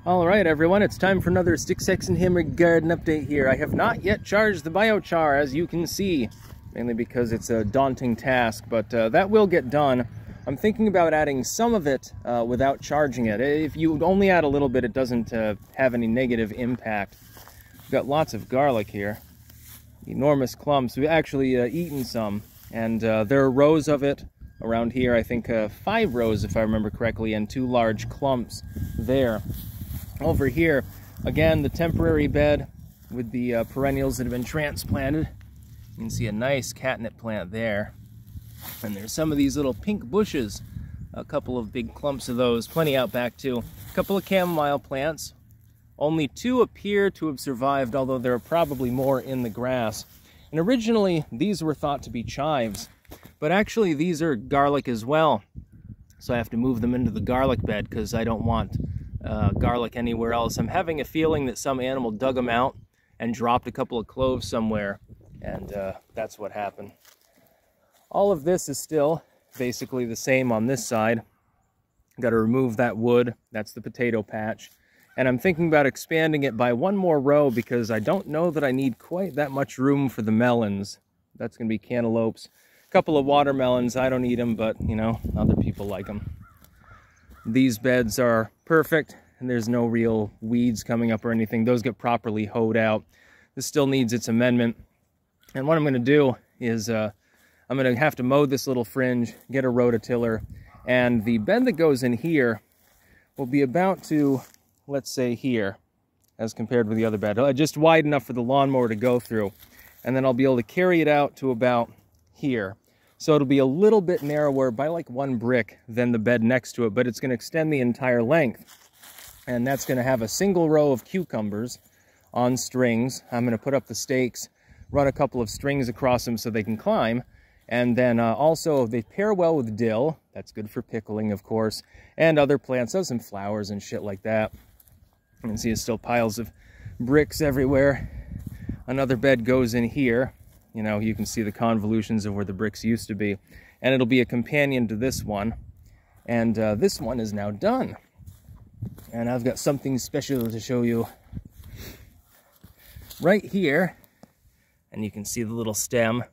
Alright everyone, it's time for another Styxhexenhammer garden update here. I have not yet charged the biochar, as you can see, mainly because it's a daunting task, but that will get done. I'm thinking about adding some of it without charging it. If you only add a little bit, it doesn't have any negative impact. We've got lots of garlic here, enormous clumps. We've actually eaten some, and there are rows of it around here. I think 5 rows, if I remember correctly, and 2 large clumps there. Over here, again, the temporary bed with the perennials that have been transplanted. You can see a nice catnip plant there. And there's some of these little pink bushes, a couple of big clumps of those, plenty out back too. A couple of chamomile plants. Only 2 appear to have survived, although there are probably more in the grass. And originally, these were thought to be chives, but actually these are garlic as well. So I have to move them into the garlic bed because I don't want garlic anywhere else. I'm having a feeling that some animal dug them out and dropped a couple of cloves somewhere, and that's what happened. All of this is still basically the same on this side. Got to remove that wood. That's the potato patch. And I'm thinking about expanding it by 1 more row because I don't know that I need quite that much room for the melons. That's going to be cantaloupes. A couple of watermelons. I don't eat them, but, you know, other people like them. These beds are perfect, and there's no real weeds coming up or anything. Those get properly hoed out. This still needs its amendment. And what I'm going to do is I'm going to have to mow this little fringe, get a rototiller, and the bed that goes in here will be about to, let's say, here, as compared with the other bed. Just wide enough for the lawnmower to go through. And then I'll be able to carry it out to about here. So it'll be a little bit narrower by like 1 brick than the bed next to it, but it's going to extend the entire length. And that's going to have a single row of cucumbers on strings. I'm going to put up the stakes, run a couple of strings across them so they can climb. And then also they pair well with dill. That's good for pickling, of course, and other plants. There's some flowers and shit like that. You can see it's still piles of bricks everywhere. Another bed goes in here. You know, you can see the convolutions of where the bricks used to be. And it'll be a companion to this one. And this one is now done. And I've got something special to show you. Right here, and you can see the little stem.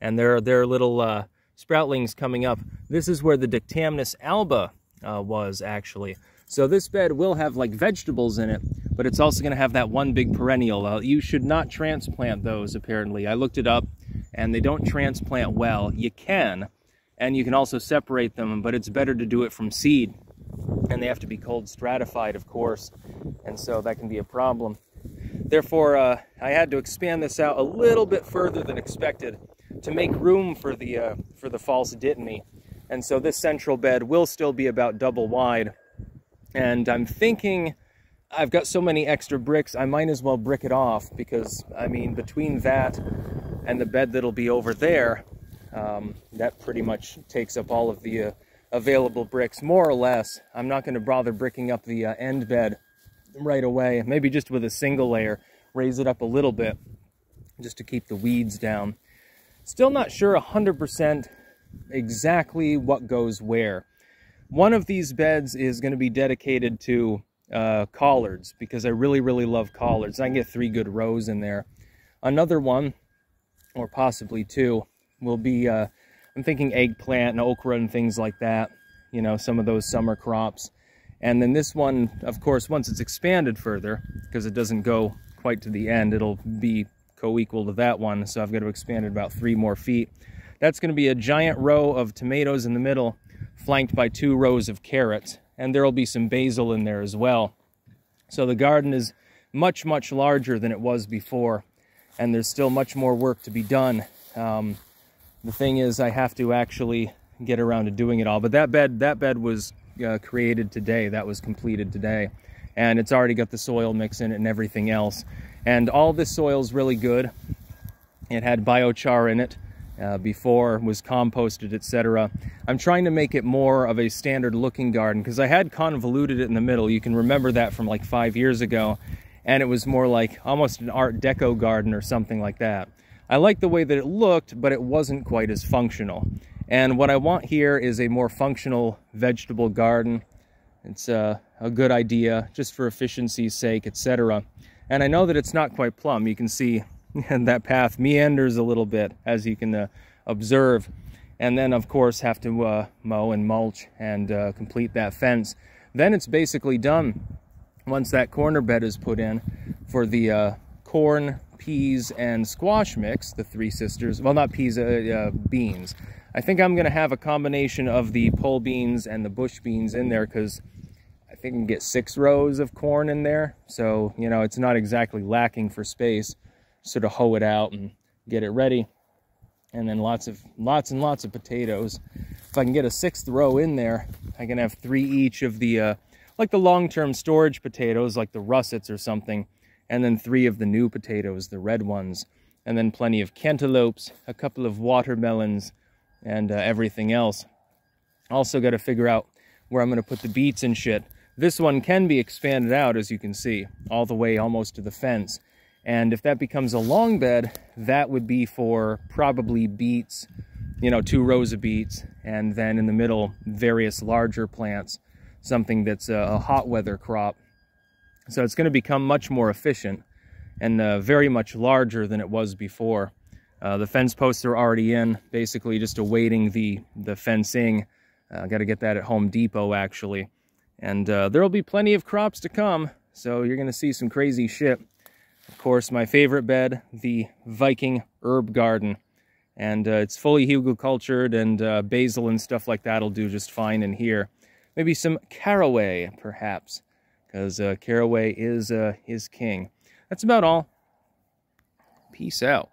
And there are little sproutlings coming up. This is where the Dictamnus Alba was, actually. So this bed will have, like, vegetables in it, but it's also going to have that one big perennial. You should not transplant those, apparently. I looked it up, and they don't transplant well. You can, and you can also separate them, but it's better to do it from seed. And they have to be cold stratified, of course, and so that can be a problem. Therefore, I had to expand this out a little bit further than expected to make room for the false dittany. And so this central bed will still be about double wide. And I'm thinking, I've got so many extra bricks, I might as well brick it off because, I mean, between that and the bed that'll be over there, that pretty much takes up all of the available bricks, more or less. I'm not going to bother bricking up the end bed right away, maybe just with a single layer, raise it up a little bit just to keep the weeds down. Still not sure 100% exactly what goes where. One of these beds is going to be dedicated to collards because I really love collards. I can get 3 good rows in there. Another one, or possibly 2, will be, I'm thinking eggplant and okra and things like that. You know, some of those summer crops. And then this one, of course, once it's expanded further, because it doesn't go quite to the end, it'll be co-equal to that one. So I've got to expand it about 3 more feet. That's going to be a giant row of tomatoes in the middle, flanked by 2 rows of carrots, and there will be some basil in there as well. So the garden is much larger than it was before, and there's still much more work to be done. The thing is, I have to actually get around to doing it all. But that bed was created today. That was completed today, and it's already got the soil mix in it and everything else. And all this soil is really good. It had biochar in it. Before, was composted, etc. I'm trying to make it more of a standard looking garden because I had convoluted it in the middle. You can remember that from like 5 years ago, and it was more like almost an Art Deco garden or something like that. I like the way that it looked, but it wasn't quite as functional. And what I want here is a more functional vegetable garden. It's a good idea just for efficiency's sake, etc. And I know that it's not quite plumb. You can see that path meanders a little bit, as you can observe. And then, of course, have to mow and mulch and complete that fence. Then it's basically done once that corner bed is put in for the corn, peas, and squash mix, the three sisters. Well, not peas, beans. I think I'm going to have a combination of the pole beans and the bush beans in there, because I think I can get 6 rows of corn in there. So, you know, it's not exactly lacking for space. Sort of hoe it out and get it ready. And then lots and lots of potatoes. If I can get a 6th row in there, I can have 3 each of the, like the long-term storage potatoes, like the russets or something. And then 3 of the new potatoes, the red ones. And then plenty of cantaloupes, a couple of watermelons, and everything else. Also got to figure out where I'm going to put the beets and shit. This one can be expanded out, as you can see, all the way almost to the fence. And if that becomes a long bed, that would be for probably beets, you know, 2 rows of beets, and then in the middle, various larger plants, something that's a hot weather crop. So it's going to become much more efficient and very much larger than it was before. The fence posts are already in, basically just awaiting the fencing. Got to get that at Home Depot, actually. And there'll be plenty of crops to come, so you're going to see some crazy shit. Of course, my favorite bed, the Viking herb garden. And it's fully hugelcultured, and basil and stuff like that will do just fine in here. Maybe some caraway, perhaps, because caraway is king. That's about all. Peace out.